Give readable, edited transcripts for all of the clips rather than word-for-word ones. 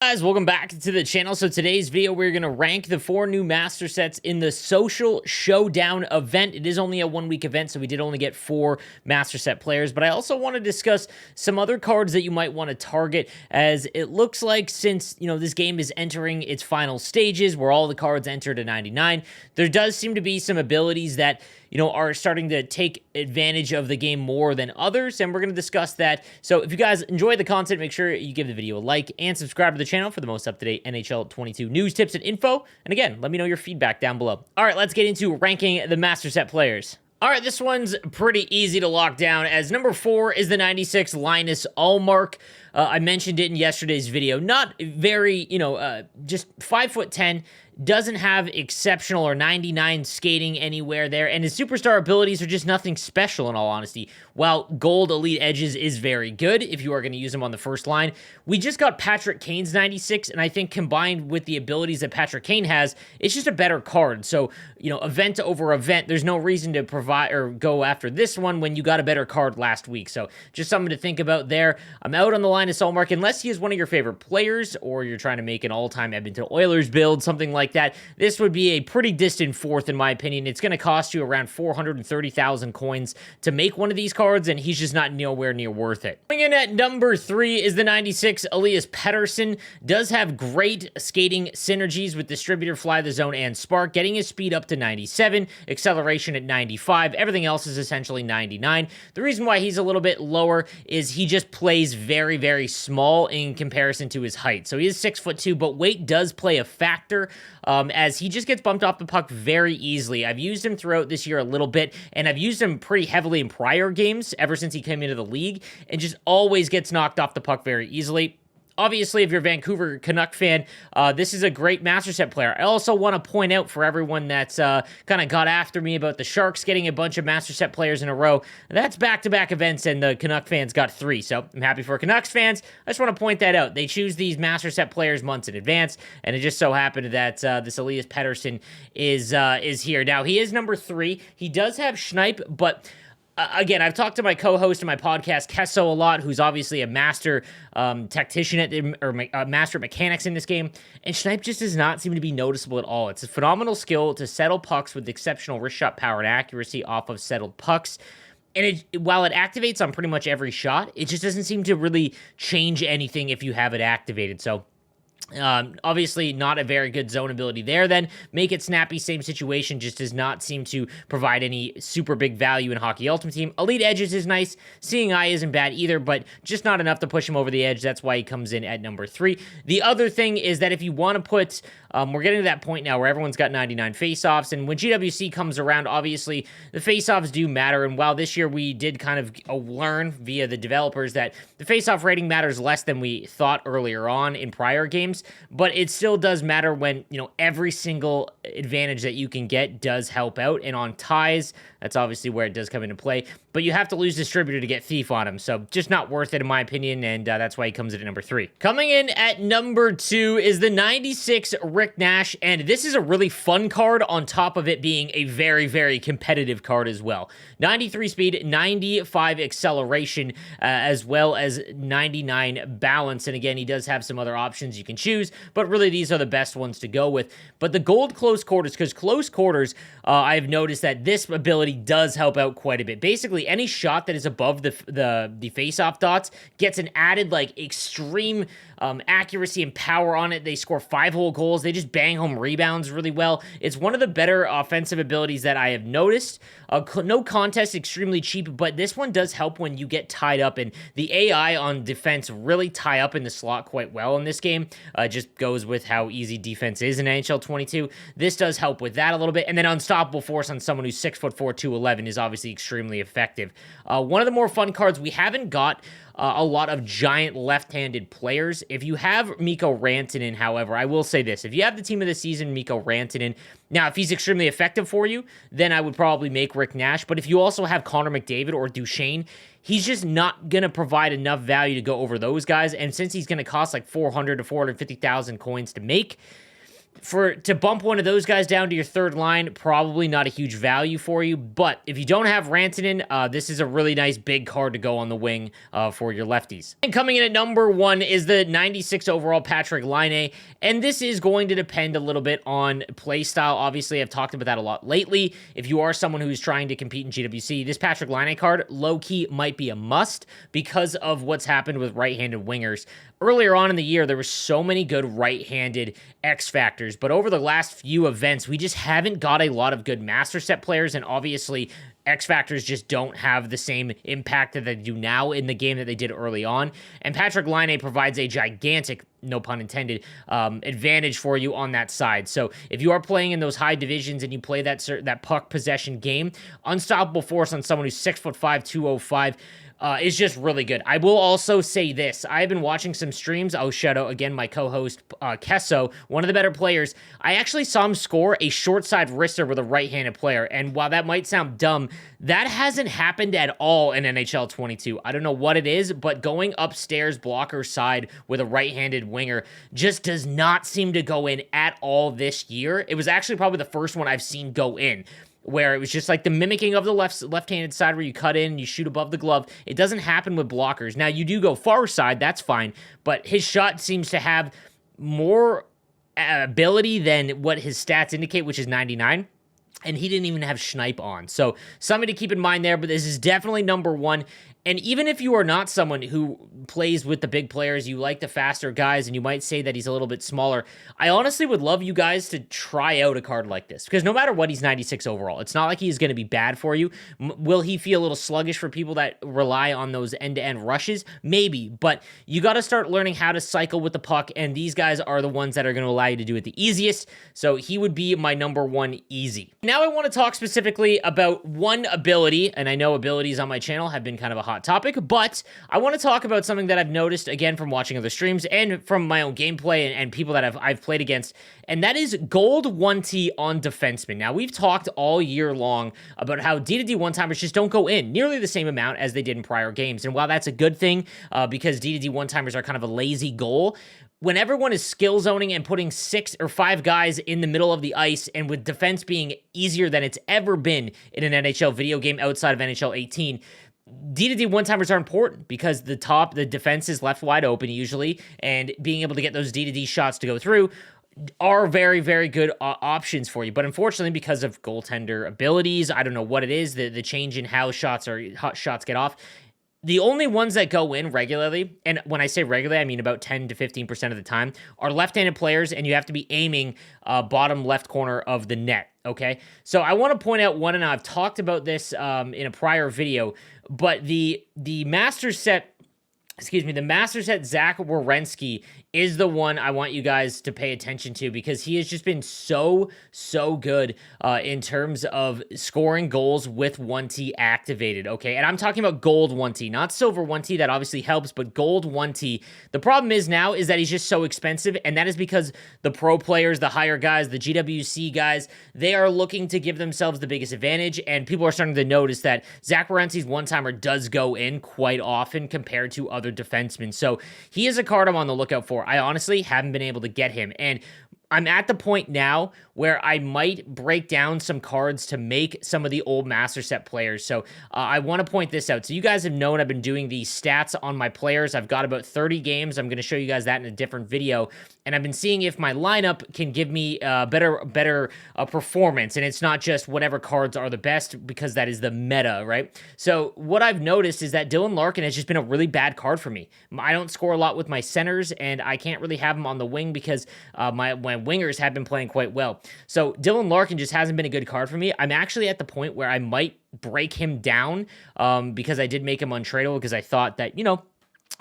Guys, welcome back to the channel. So today's video, we're going to rank the 4 new master sets in the Social Showdown event. It is only a 1-week event, so we did only get 4 master set players, but I also want to discuss some other cards that you might want to target, as it looks like since, this game is entering its final stages where all the cards enter to 99, there does seem to be some abilities that are starting to take advantage of the game more than others, and we're going to discuss that. So if you guys enjoy the content, make sure you give the video a like and subscribe to the channel for the most up-to-date NHL 22 news, tips, and info. And again, let me know your feedback down below. All right, let's get into ranking the master set players. All right, this one's pretty easy to lock down, as number 4 is the 96 Linus Ullmark. I mentioned it in yesterday's video. Not very, just 5'10", doesn't have exceptional or 99 skating anywhere there, and his superstar abilities are just nothing special in all honesty. While gold elite edges is very good if you are going to use him on the first line, we just got Patrick Kane's 96, and I think combined with the abilities that Patrick Kane has, it's just a better card. So, event over event, there's no reason to provide or go after this one when you got a better card last week. So just something to think about there. I'm out on the Linus Ullmark unless he is one of your favorite players or you're trying to make an all-time Edmonton Oilers build, something like that. This would be a pretty distant fourth in my opinion. It's going to cost you around 430,000 coins to make one of these cards, and he's just not nowhere near worth it. Coming in at number 3 is the 96 Elias Pettersson. Does have great skating synergies with distributor, fly the zone, and spark, getting his speed up to 97, acceleration at 95. Everything else is essentially 99. The reason why he's a little bit lower is he just plays very, very small in comparison to his height. So he is 6'2", but weight does play a factor, as he just gets bumped off the puck very easily. I've used him throughout this year a little bit, and I've used him pretty heavily in prior games ever since he came into the league, and just always gets knocked off the puck very easily. Obviously, if you're a Vancouver Canuck fan, this is a great master set player. I also want to point out for everyone that's kind of got after me about the Sharks getting a bunch of master set players in a row, that's back-to-back events, and the Canuck fans got 3. So I'm happy for Canucks fans. I just want to point that out. They choose these master set players months in advance, and it just so happened that this Elias Pettersson is here. Now, he is number 3. He does have Schneip, but again, I've talked to my co-host in my podcast, Kesso, a lot, who's obviously a master tactician master mechanics in this game, and Schneip just does not seem to be noticeable at all. It's a phenomenal skill to settle pucks with exceptional wrist shot power and accuracy off of settled pucks. And while it activates on pretty much every shot, it just doesn't seem to really change anything if you have it activated. So obviously not a very good zone ability there. Then make it snappy, same situation, just does not seem to provide any super big value in Hockey Ultimate Team. Elite edges is nice. Seeing Eye isn't bad either, but just not enough to push him over the edge. That's why he comes in at number 3. The other thing is that if you want to put, we're getting to that point now where everyone's got 99 faceoffs, and when GWC comes around, obviously the faceoffs do matter. And while this year we did kind of learn via the developers that the faceoff rating matters less than we thought earlier on in prior games, but it still does matter when, every single advantage that you can get does help out. And on ties, that's obviously where it does come into play. But you have to lose distributor to get thief on him. So just not worth it in my opinion, and that's why he comes in at number 3. Coming in at number 2 is the 96 Rick Nash, and this is a really fun card on top of it being a very, very competitive card as well. 93 speed, 95 acceleration, as well as 99 balance. And again, he does have some other options you can choose, but really these are the best ones to go with. But the gold close quarters, because close quarters, I've noticed that this ability does help out quite a bit. Basically, any shot that is above the face-off dots gets an added, extreme accuracy and power on it. They score 5-hole goals. They just bang home rebounds really well. It's one of the better offensive abilities that I have noticed. No contest, extremely cheap, but this one does help when you get tied up, and the AI on defense really tie up in the slot quite well in this game. Just goes with how easy defense is in NHL 22. This does help with that a little bit, and then unstoppable force on someone who's 6'4", 211 is obviously extremely effective. One of the more fun cards, we haven't got a lot of giant left-handed players. If you have Mikko Rantanen, however, I will say this. If you have the team of the season, Mikko Rantanen, now, if he's extremely effective for you, then I would probably make Rick Nash. But if you also have Connor McDavid or Duchesne, he's just not going to provide enough value to go over those guys. And since he's going to cost 400 to 450,000 coins to make, to bump one of those guys down to your third line, probably not a huge value for you. But if you don't have Rantanen, this is a really nice big card to go on the wing for your lefties. And coming in at number 1 is the 96 overall Patrik Laine. And this is going to depend a little bit on play style. Obviously, I've talked about that a lot lately. If you are someone who's trying to compete in GWC, this Patrik Laine card, low-key, might be a must because of what's happened with right-handed wingers. Earlier on in the year, there were so many good right-handed X factors, but over the last few events, we just haven't got a lot of good master set players, and obviously, X factors just don't have the same impact that they do now in the game that they did early on, and Patrik Laine provides a gigantic, no pun intended, advantage for you on that side. So if you are playing in those high divisions and you play that puck possession game, unstoppable force on someone who's 6'5", 205, is just really good. I will also say this. I've been watching some streams. I'll shout out again my co-host, Kesso, one of the better players. I actually saw him score a short side wrister with a right-handed player, and while that might sound dumb, that hasn't happened at all in NHL 22. I don't know what it is, but going upstairs blocker side with a right-handed winger just does not seem to go in at all this year. It was actually probably the first one I've seen go in, where it was just like the mimicking of the left-handed side where you cut in and you shoot above the glove. It doesn't happen with blockers. Now, you do go far side, that's fine, but his shot seems to have more ability than what his stats indicate, which is 99. And he didn't even have Schneip on. So something to keep in mind there, but this is definitely number 1. And even if you are not someone who plays with the big players, you like the faster guys, and you might say that he's a little bit smaller, I honestly would love you guys to try out a card like this, because no matter what, he's 96 overall. It's not like he's going to be bad for you. Will he feel a little sluggish for people that rely on those end-to-end rushes? Maybe, but you got to start learning how to cycle with the puck, and these guys are the ones that are going to allow you to do it the easiest, so he would be my number 1 easy. Now I want to talk specifically about one ability, and I know abilities on my channel have been kind of a hot topic, but I want to talk about something that I've noticed, again, from watching other streams and from my own gameplay and people that I've played against, and that is gold 1T on defensemen. Now, we've talked all year long about how D-to-D one-timers just don't go in nearly the same amount as they did in prior games, and while that's a good thing, because D-to-D one-timers are kind of a lazy goal, when everyone is skill zoning and putting 6 or 5 guys in the middle of the ice, and with defense being easier than it's ever been in an NHL video game outside of NHL 18, D-to-D one-timers are important because the defense is left wide open usually, and being able to get those D-to-D shots to go through are very, very good options for you. But unfortunately, because of goaltender abilities, I don't know what it is, the change in how shots get off, the only ones that go in regularly, and when I say regularly, I mean about 10 to 15% of the time, are left-handed players, and you have to be aiming bottom left corner of the net, okay? So I want to point out one, and I've talked about this in a prior video, but the master set Zach Werenski is the one I want you guys to pay attention to, because he has just been so good in terms of scoring goals with 1T activated, okay? And I'm talking about gold 1T, not silver 1T. That obviously helps, but gold 1T. The problem is now is that he's just so expensive, and that is because the pro players, the higher guys, the GWC guys, they are looking to give themselves the biggest advantage, and people are starting to notice that Zach Werenski's one-timer does go in quite often compared to other defensemen. So he is a card I'm on the lookout for. I honestly haven't been able to get him, and I'm at the point now where I might break down some cards to make some of the old master set players. So I want to point this out. So you guys have known I've been doing these stats on my players. I've got about 30 games. I'm going to show you guys that in a different video. And I've been seeing if my lineup can give me better performance. And it's not just whatever cards are the best, because that is the meta, right? So what I've noticed is that Dylan Larkin has just been a really bad card for me. I don't score a lot with my centers, and I can't really have him on the wing because my wingers have been playing quite well. So Dylan Larkin just hasn't been a good card for me. I'm actually at the point where I might break him down because I did make him untradeable, because I thought that, you know,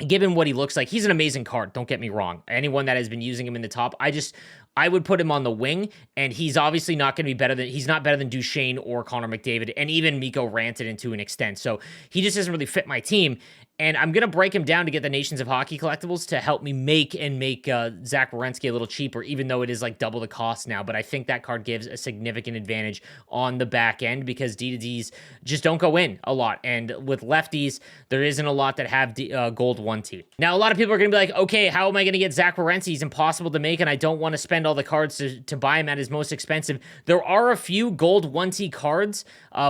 given what he looks like, he's an amazing card. Don't get me wrong. Anyone that has been using him in the top, I would put him on the wing, and he's obviously not going to be he's not better than Duchesne or Connor McDavid, and even Mikko Rantanen to an extent. So he just doesn't really fit my team. And I'm going to break him down to get the Nations of Hockey collectibles to help me make Zach Werenski a little cheaper, even though it is like double the cost now. But I think that card gives a significant advantage on the back end because D2Ds just don't go in a lot. And with lefties, there isn't a lot that have gold 1T. Now, a lot of people are going to be like, okay, how am I going to get Zach Werenski? He's impossible to make, and I don't want to spend all the cards to buy him at his most expensive. There are a few gold 1T cards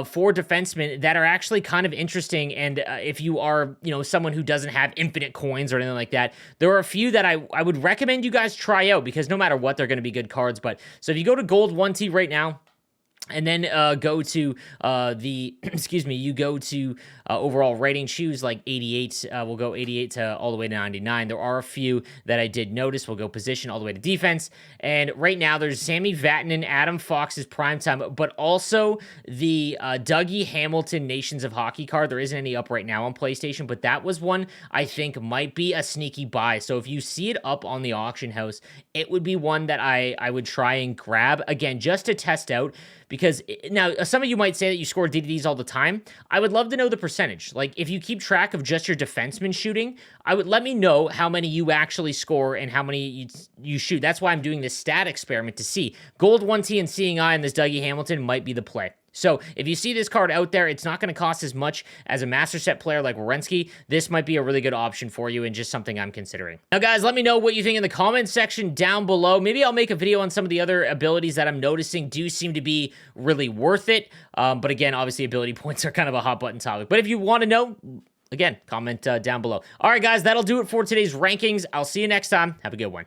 for defensemen that are actually kind of interesting. And if you are, someone who doesn't have infinite coins or anything like that, there are a few that I would recommend you guys try out because no matter what, they're going to be good cards. But so if you go to gold 1T right now, and then go to you go to overall rating, choose like 88. We'll go 88 to all the way to 99. There are a few that I did notice. We'll go position all the way to defense. And right now there's Sammy Vatanen, Adam Fox's primetime, but also the Dougie Hamilton Nations of Hockey card. There isn't any up right now on PlayStation, but that was one I think might be a sneaky buy. So if you see it up on the auction house, it would be one that I would try and grab, again, just to test out. Because now some of you might say that you score DDDs all the time. I would love to know the percentage. Like if you keep track of just your defenseman shooting, let me know how many you actually score and how many you shoot. That's why I'm doing this stat experiment to see. Gold 1T and Seeing Eye and this Dougie Hamilton might be the play. So if you see this card out there, it's not going to cost as much as a master set player like Werenski. This might be a really good option for you and just something I'm considering. Now, guys, let me know what you think in the comments section down below. Maybe I'll make a video on some of the other abilities that I'm noticing do seem to be really worth it. But again, obviously ability points are kind of a hot button topic. But if you want to know, again, comment down below. All right, guys, that'll do it for today's rankings. I'll see you next time. Have a good one.